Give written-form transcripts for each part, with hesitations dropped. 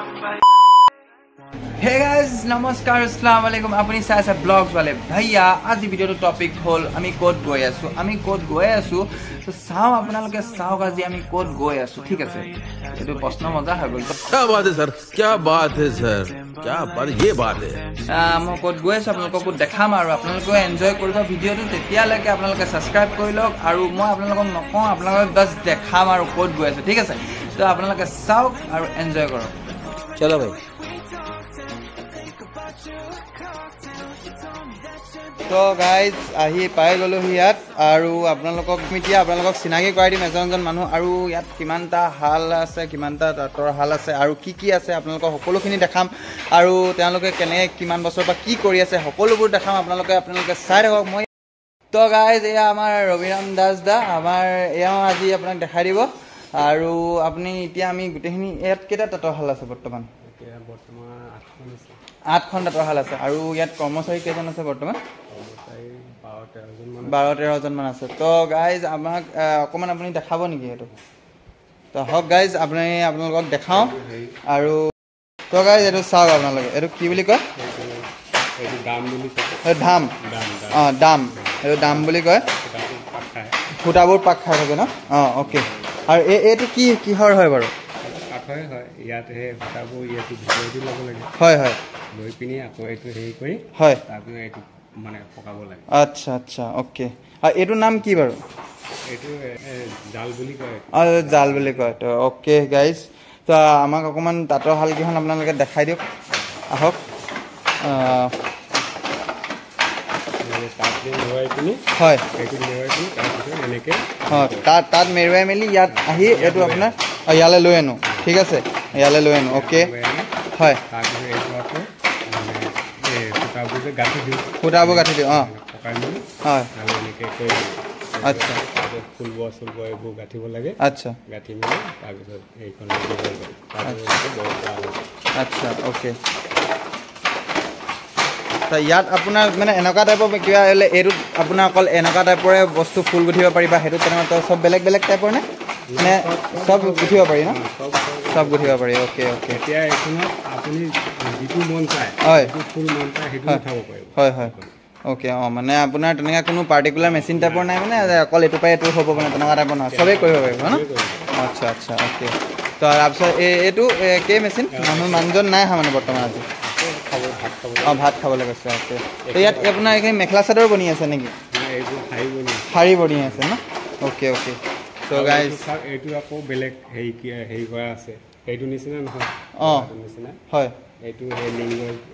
Hey guys, namaskar, assalamualaikum. Apuni saisa vlogs wale bhaiya aji video to topic hol ami code goi asu so sao apnaloke sao gaji ami code goi asu thik ase etu proshno moja ha gol क्या बात है sir क्या बात है sir क्या बात ये बात है mo code goi asu apnaloko dekham aru apnaloko enjoy koriba video to tetia lage apnaloke subscribe korilok aru moi apnaloko nokon apnaloke bas dekham aru code goi asu thik ase to apnaloke sao aru enjoy korok चलो भाई तो guys आही पाई गलो हियात आरु आपनालोকক मिटिया आपनालोকক सिनागी कৰাই দিম এজনজন মানুহ আৰু ইয়াত কিমানটা হাল আছে কিমানটা তাতৰ হাল আছে আৰু কি আছে আপোনালোকক সকলোখিনি দেখাম আৰু তেওঁলোকে কেনে কিমান বছৰ পৰা কি কৰি আছে সকলোবোৰ দেখাম আপোনালোকে চাই থাকক মই তো গাইজ এয়া আমাৰ ৰবিৰাম দাস দা আমাৰ এয়া আজি আপোনাক দেখাই দিব আৰু আপুনি এতিয়া আমি গুটেখিনি ইয়াত কেটা তাতৰ হাল আছে বৰ্তমান 8খন তাতৰ হাল আছে আৰু ইয়াত কৰ্মচাৰী কেজন আছে বৰ্তমান 12-13 জন মান আছে তো গাইজ আমাক অকমান আপুনি দেখাব নেকি এটো তো হক গাইজ আপোনালোকক দেখাও আৰু তো গাইজ এটো চাও আপোনালোকে এটো কি বুলি কয় এটো দাম বুলি কয় দাম দাম এটো দাম বুলি কয় ফুটাবোৰ পাক খাই থাকে ন ওকে আৰু এটো কি কিহৰ হয় বাৰু কাঠৰে হয় ইয়াত হে ফুটাবোৰ ইয়াত ভিতৰি দি লব লাগে হয় হয় লৈ পিনি আকৌ এটো হেই কৰি হয় তাৰপিছত এটো মানে পকাব লাগে আচ্ছা আচ্ছা ওকে আৰু এটো নাম কি বাৰু এটো জাল বুলি কয় জাল বুলি কয় তো ওকে গাইজ তো আমাক অকমান তাতৰ হাল কিখন আপোনালোকে দেখাই দিওক আহক হয় তাত মেৰুৱাই মেলি ইয়াত আহি এইটো আপোনাৰ ইয়ালৈ লৈ আনো ঠিক আছে ইয়ালৈ লৈ আনো ওকে হয় ফুটাবোৰ গাঠি দিওঁ হয় আচ্ছা ফুলব এইবোৰ গাঠিব লাগে আচ্ছা গাঠি মেলি তাৰপিছত এইখন আচ্ছা ওকে তো ইয়াত আপোনাৰ মানে এনেকুৱা টাইপৰ কিবা হ'লে এইটো আপোনাৰ অকল এনেকুৱা টাইপৰে বস্তু ফুল গুঠিব পাৰিবা সেইটো তেনেকুৱা চব বেলেগ বেলেগ টাইপৰ নে মানে সব গুঠিব পাৰি ন সব গুঠিব পাৰি ওকে ওকে এতিয়া এইখনত আপুনি যিটো মন চায় হয় ফুল মন চায় সেইটো উঠাব পাৰিব হয় হয় ওকে মানে আপোনাৰ তেনেকুৱা কোনো পাৰ্টিকুলাৰ মেচিন টাইপৰ নাই মানে অকল এইটো পাই এইটো হ'ব মানে তেনেকুৱা টাইপৰ নহয় চবেই কৰিব পাৰিব ন আচ্ছা আচ্ছা ওকে তো তাৰপিছত এইটো কেই মেচিন মানুহজন নাই মানে বৰ্তমান আজি ভাত খাবলৈ গৈছে ওকে তো ইয়াত আপোনাৰ এইখিনি মেখেলা চাদৰ বনি আছে নেকি শাৰী বনি আছে ন ওকে ওকে তো গাইজ এইটো আকৌ বেলেগ হেৰি কৰা আছে এইটো নিচিনা নহয় নিচিনা হয় এইটো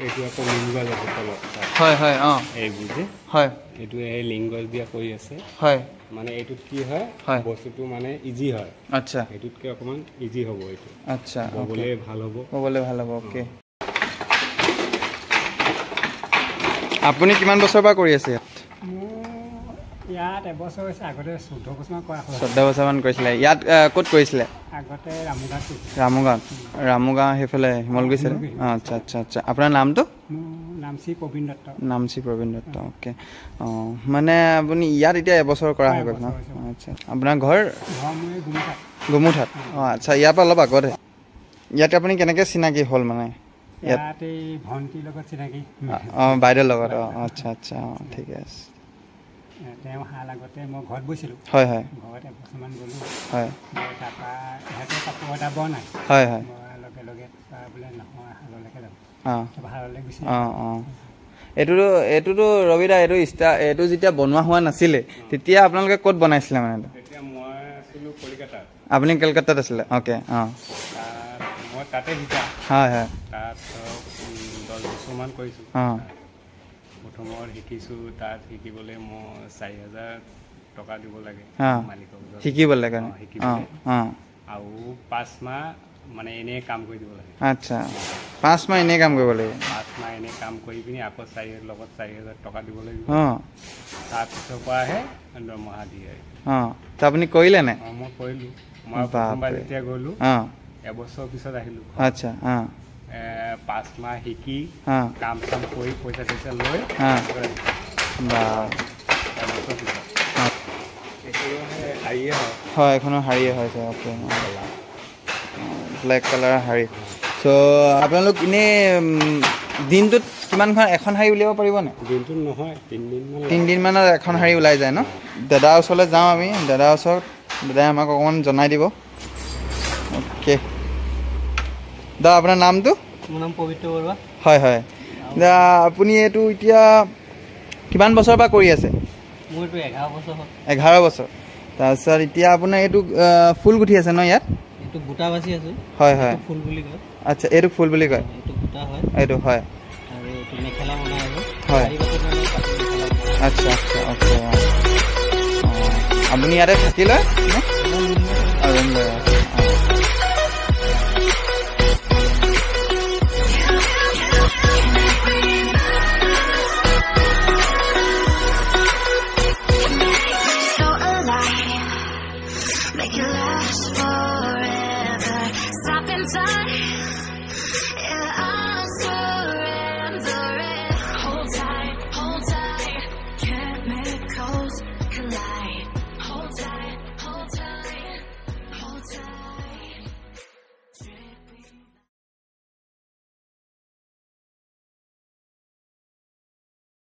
এইটো আকৌ লিংগজ আছে তলত হয় হয় এইবোৰ যে হয় এইটো এই লিংগজ দিয়া কৰি আছে হয় মানে এইটোত কি হয় বস্তুটো মানে ইজি হয় আচ্ছা এইটোতকে অকমান ইজি হ'ব এইটো আচ্ছা ববলে ভাল হ'ব ওকে আপুনি কিমান বছৰ পৰা কৰি আছে ইয়াত এবছৰ হৈছে আগতে 14 বছৰমান কৰা হ'ল 14 বছৰমান কৰিছিলে ইয়াত ক'ত কৰিছিলে আগতে ৰামুগাঁও সেইফালে হিমল গৈছিলে আচ্ছা আচ্ছা আচ্ছা আপোনাৰ নামটো নামচি প্ৰবীণ দত্ত ওকে মানে আপুনি ইয়াত এতিয়া এবছৰ কৰা হৈ গ'ল ন আচ্ছা আপোনাৰ ঘৰ গুমুঠাত আচ্ছা ইয়াৰ পৰা অলপ আগতে ইয়াতে আপুনি কেনেকৈ চিনাকি হ'ল মানে ইয়াত ভণ্টিৰ লগত চিনাকি বাইদেউৰ লগত আচ্ছা আচ্ছা ঠিকে আছে তেওঁ হাল আগতে মই ঘৰত বৈছিলোঁ হয় হয় ঘৰত এবছৰমান গ'লোঁ হয় তাৰপৰা ইহঁতে কাপোৰ এটা বনাই হয় হয় মই লগে লগে বোলে নহয় হাললৈকে যাম হাললৈ গুচি এইটোতো ৰবিদা এইটো যেতিয়া বনোৱা হোৱা নাছিলে তেতিয়া আপোনালোকে ক'ত বনাইছিলে মানে তেতিয়া মই আছিলোঁ কলিকতাত আপুনি কলকাতাত আছিলে ওকে মই তাতে শিকা হয় হয় তাত 10 বছৰমান কৰিছোঁ প্ৰথমৰ শিকিছোঁ তাত শিকিবলৈ মই 4,000 টকা দিব লাগে মালিকক শিকিবলৈ আৰু 5 মাহ মানে এনেই কাম কৰি দিব লাগে আচ্ছা 5 মাহ এনেই কাম কৰিব লাগে 5 মাহ এনেই কাম কৰি পিনি আকৌ 4,000 টকা দিব লাগিব তাৰপিছৰ পৰাহে দৰমহা দিয়ে তো আপুনি কৰিলে নে মই কৰিলোঁ মই প্ৰথমবাৰ যেতিয়া গ'লোঁ এবছৰ পিছত আহিলোঁ আচ্ছা 5 মাহ শিকি কাম চাম কৰি পইচা চইচা লৈ হয় এখনো শাৰীয়ে হয় ওকে ব্লেক কালাৰ শাৰী সো আপোনালোক ইনে দিনটোত কিমানখন এখন শাৰী উলিয়াব পাৰিবনে দিনটোত নহয় 3 দিন মানত এখন শাৰী ওলাই যায় ন দাদা ওচৰলৈ যাওঁ আমি দাদা ওচৰত দাদাই আমাক অকণমান জনাই দিব ওকে দা আপোনাৰ নামটো মোৰ নাম পবিত্ৰ বৰুৱা হয় হয় দা আপুনি এইটো এতিয়া কিমান বছৰ পৰা কৰি আছে মোৰ এইটো 11 বছৰ হ'ল 11 বছৰ তাৰপিছত এতিয়া আপোনাৰ এইটো ফুল গুঠি আছে ন ইয়াত এইটো বুটা বাছি আছে হয় হয় ফুল বুলি কয় আচ্ছা এইটো ফুল বুলি কয় এইটো বুটা হয় এইটো হয় আৰু এইটো মেখেলা বনাই আছে হয় আচ্ছা আচ্ছা ওকে আপুনি ইয়াতে থাকি লয় ৰুম লৈ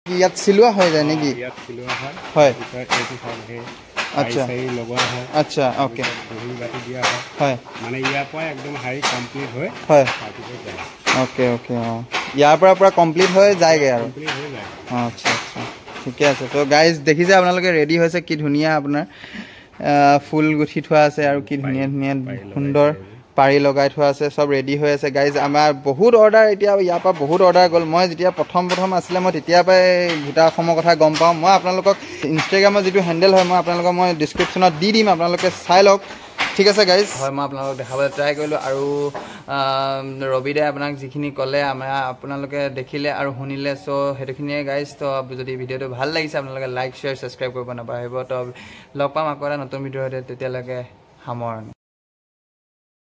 ইয়াত চিলোৱা হৈ যায় নেকি ইয়াত চিলোৱা হয় হয় এইটো হয় আচ্ছা লগোৱা হয় আচ্ছা ওকে দহি বাতি দিয়া হয় হয় মানে ইয়াৰ পৰা একদম শাৰী কমপ্লিট হয় হয় তাৰপিছত যায় ওকে ওকে ইয়াৰ পৰা পুৰা কমপ্লিট হৈ যায়গৈ আৰু কমপ্লিট হৈ যায় আচ্ছা আচ্ছা ঠিকে আছে তো গাইজ দেখিছে আপোনালোকে ৰেডি হৈছে কি ধুনীয়া আপোনাৰ ফুল গুঠি থোৱা আছে আৰু কি ধুনীয়া ধুনীয়া সুন্দৰ পাৰি লগাই থোৱা আছে সব ৰেডি হৈ আছে গাইজ আমাৰ বহুত অৰ্ডাৰ এতিয়া ইয়াৰ পৰা বহুত অৰ্ডাৰ গ'ল মই যেতিয়া প্ৰথম আছিলে মই তেতিয়াৰ পৰাই গোটা অসমৰ কথা গম পাওঁ মই আপোনালোকক ইনষ্টাগ্ৰামৰ যিটো হেণ্ডেল হয় মই আপোনালোকক মই ডিছক্ৰিপশ্যনত দি দিম আপোনালোকে চাই লওক ঠিক আছে গাইজ হয় মই আপোনালোকক দেখাবলৈ ট্ৰাই কৰিলোঁ আৰু ৰবিদাই আপোনাক যিখিনি ক'লে আপোনালোকে দেখিলে আৰু শুনিলে চ' সেইটোখিনিয়ে গাইজ তো যদি ভিডিঅ'টো ভাল লাগিছে আপোনালোকে লাইক শ্বেয়াৰ ছাবস্ক্ৰাইব কৰিব নাপাহৰিব তো লগ পাম আকৌ এটা নতুন ভিডিঅ'তে তেতিয়ালৈকে সামৰণি